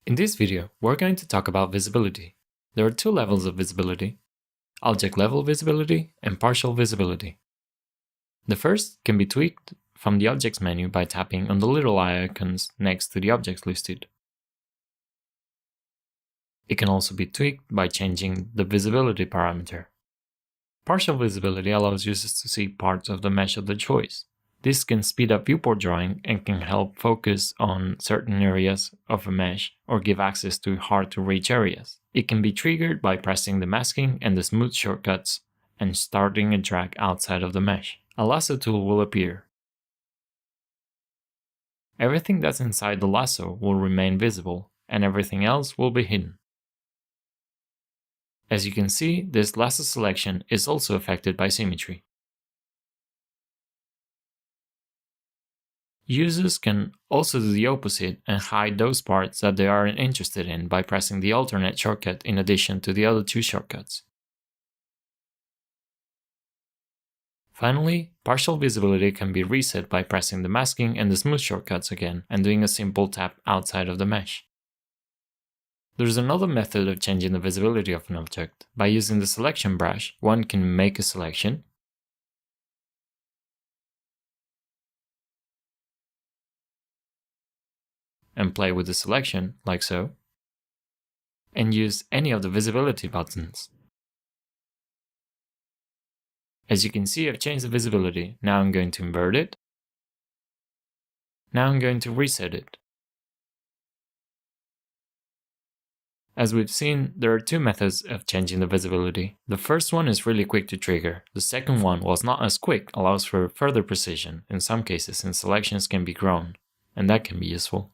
In this video, we're going to talk about visibility. There are two levels of visibility: object level visibility and partial visibility. The first can be tweaked from the Objects menu by tapping on the little eye icons next to the objects listed. It can also be tweaked by changing the visibility parameter. Partial visibility allows users to see parts of the mesh of their choice. This can speed up viewport drawing and can help focus on certain areas of a mesh or give access to hard-to-reach areas. It can be triggered by pressing the masking and the smooth shortcuts and starting a drag outside of the mesh. A lasso tool will appear. Everything that's inside the lasso will remain visible, and everything else will be hidden. As you can see, this lasso selection is also affected by symmetry. Users can also do the opposite and hide those parts that they aren't interested in by pressing the alternate shortcut in addition to the other two shortcuts. Finally, partial visibility can be reset by pressing the masking and the smooth shortcuts again and doing a simple tap outside of the mesh. There's another method of changing the visibility of an object. By using the selection brush, one can make a selection, and play with the selection, like so, and use any of the visibility buttons. As you can see, I've changed the visibility. Now I'm going to invert it. Now I'm going to reset it. As we've seen, there are two methods of changing the visibility. The first one is really quick to trigger. The second one, while not as quick, allows for further precision, in some cases since selections can be grown, and that can be useful.